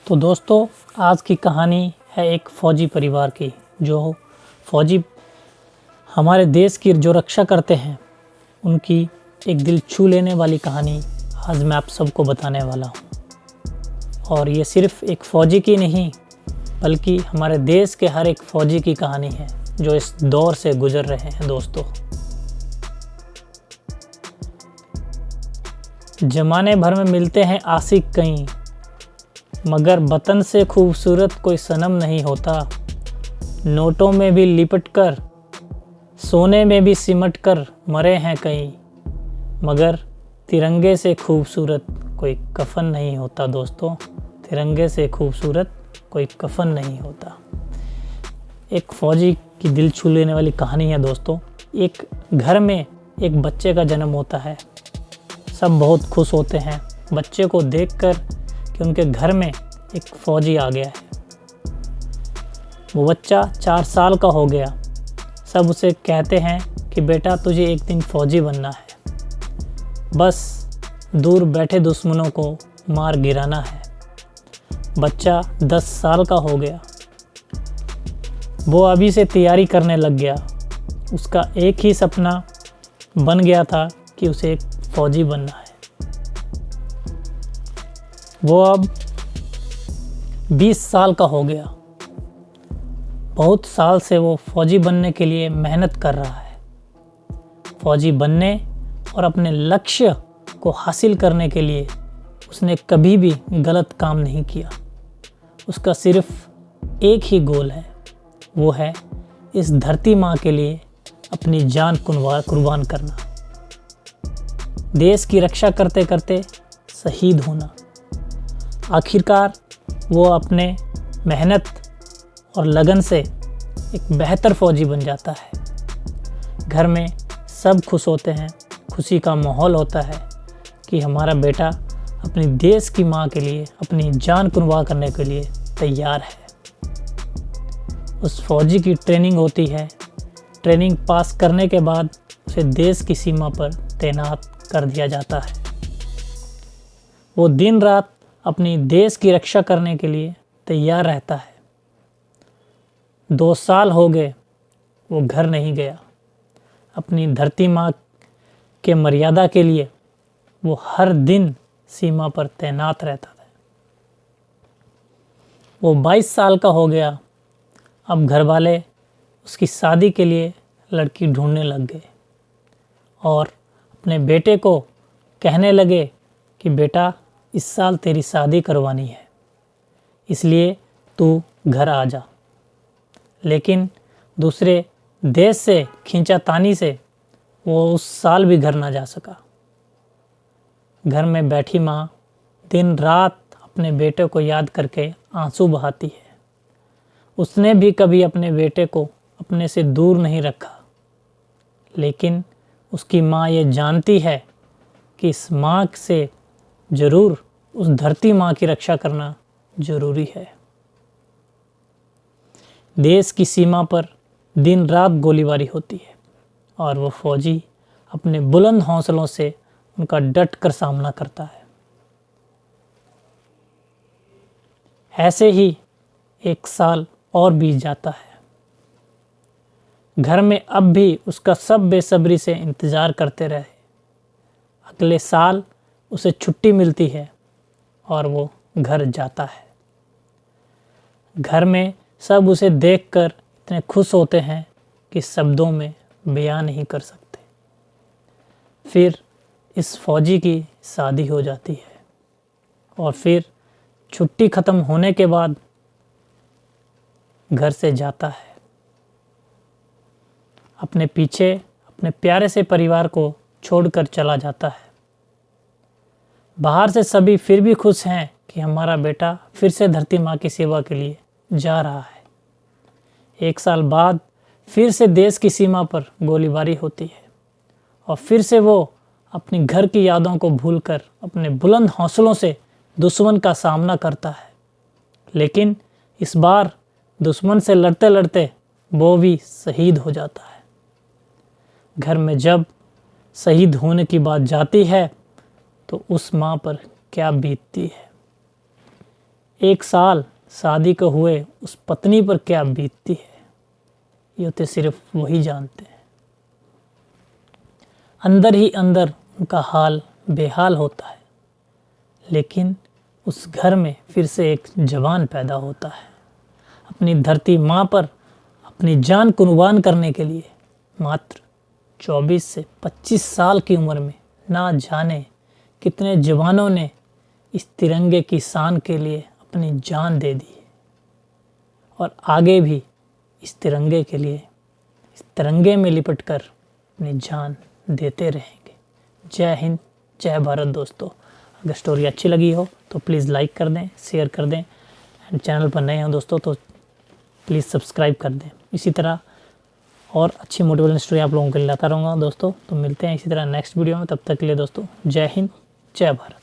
तो दोस्तों, आज की कहानी है एक फ़ौजी परिवार की। जो फ़ौजी हमारे देश की जो रक्षा करते हैं, उनकी एक दिल छू लेने वाली कहानी आज मैं आप सबको बताने वाला हूँ। और ये सिर्फ़ एक फ़ौजी की नहीं, बल्कि हमारे देश के हर एक फ़ौजी की कहानी है जो इस दौर से गुज़र रहे हैं। दोस्तों, ज़माने भर में मिलते हैं आशिक कई, मगर वतन से खूबसूरत कोई सनम नहीं होता। नोटों में भी लिपट कर, सोने में भी सिमट कर मरे हैं कई, मगर तिरंगे से खूबसूरत कोई कफन नहीं होता। दोस्तों, तिरंगे से खूबसूरत कोई कफन नहीं होता। एक फ़ौजी की दिल छू लेने वाली कहानी है। दोस्तों, एक घर में एक बच्चे का जन्म होता है। सब बहुत खुश होते हैं बच्चे को देखकर कि उनके घर में एक फ़ौजी आ गया है। वो बच्चा 4 साल का हो गया। सब उसे कहते हैं कि बेटा, तुझे एक दिन फ़ौजी बनना है, बस दूर बैठे दुश्मनों को मार गिराना है। बच्चा 10 साल का हो गया। वो अभी से तैयारी करने लग गया। उसका एक ही सपना बन गया था कि उसे एक फ़ौजी बनना है। वो अब 20 साल का हो गया। बहुत साल से वो फ़ौजी बनने के लिए मेहनत कर रहा है। फ़ौजी बनने और अपने लक्ष्य को हासिल करने के लिए उसने कभी भी गलत काम नहीं किया। उसका सिर्फ एक ही गोल है, वो है इस धरती माँ के लिए अपनी जान कुर्बान करना, देश की रक्षा करते करते शहीद होना। आखिरकार वो अपने मेहनत और लगन से एक बेहतर फ़ौजी बन जाता है। घर में सब खुश होते हैं, खुशी का माहौल होता है कि हमारा बेटा अपनी देश की माँ के लिए अपनी जान कुर्बान करने के लिए तैयार है। उस फ़ौजी की ट्रेनिंग होती है। ट्रेनिंग पास करने के बाद उसे देश की सीमा पर तैनात कर दिया जाता है। वो दिन रात अपनी देश की रक्षा करने के लिए तैयार रहता है। 2 साल हो गए, वो घर नहीं गया। अपनी धरती माँ के मर्यादा के लिए वो हर दिन सीमा पर तैनात रहता था। वो 22 साल का हो गया। अब घर वाले उसकी शादी के लिए लड़की ढूंढने लग गए और अपने बेटे को कहने लगे कि बेटा, इस साल तेरी शादी करवानी है, इसलिए तू घर आ जा। लेकिन दूसरे देश से खींचातानी से वो उस साल भी घर ना जा सका। घर में बैठी माँ दिन रात अपने बेटे को याद करके आंसू बहाती है। उसने भी कभी अपने बेटे को अपने से दूर नहीं रखा, लेकिन उसकी माँ ये जानती है कि इस माँ से ज़रूर उस धरती माँ की रक्षा करना ज़रूरी है। देश की सीमा पर दिन रात गोलीबारी होती है और वो फ़ौजी अपने बुलंद हौसलों से उनका डट कर सामना करता है। ऐसे ही 1 साल और बीत जाता है। घर में अब भी उसका सब बेसब्री से इंतज़ार करते रहे। अगले साल उसे छुट्टी मिलती है और वो घर जाता है। घर में सब उसे देखकर इतने खुश होते हैं कि शब्दों में बयान नहीं कर सकते। फिर इस फ़ौजी की शादी हो जाती है और फिर छुट्टी ख़त्म होने के बाद घर से जाता है। अपने पीछे अपने प्यारे से परिवार को छोड़कर चला जाता है। बाहर से सभी फिर भी खुश हैं कि हमारा बेटा फिर से धरती माँ की सेवा के लिए जा रहा है। 1 साल बाद फिर से देश की सीमा पर गोलीबारी होती है और फिर से वो अपनी घर की यादों को भूलकर अपने बुलंद हौसलों से दुश्मन का सामना करता है। लेकिन इस बार दुश्मन से लड़ते लड़ते वो भी शहीद हो जाता है। घर में जब शहीद होने की बात जाती है तो उस माँ पर क्या बीतती है। 1 साल शादी को हुए उस पत्नी पर क्या बीतती है, ये तो सिर्फ वही जानते हैं। अंदर ही अंदर उनका हाल बेहाल होता है, लेकिन उस घर में फिर से एक जवान पैदा होता है। अपनी धरती माँ पर अपनी जान कुर्बान करने के लिए मात्र 24 से 25 साल की उम्र में ना जाने कितने जवानों ने इस तिरंगे की शान के लिए अपनी जान दे दी और आगे भी इस तिरंगे के लिए, इस तिरंगे में लिपट कर अपनी जान देते रहेंगे। जय हिंद, जय भारत दोस्तों। अगर स्टोरी अच्छी लगी हो तो प्लीज़ लाइक कर दें, शेयर कर दें, एंड चैनल पर नए हो दोस्तों तो प्लीज़ सब्सक्राइब कर दें। इसी तरह और अच्छी मोटिवेशनल स्टोरी आप लोगों के लिए लाता रहूँगा दोस्तों। तो मिलते हैं इसी तरह नेक्स्ट वीडियो में, तब तक के लिए दोस्तों जय हिंद, जय भारत।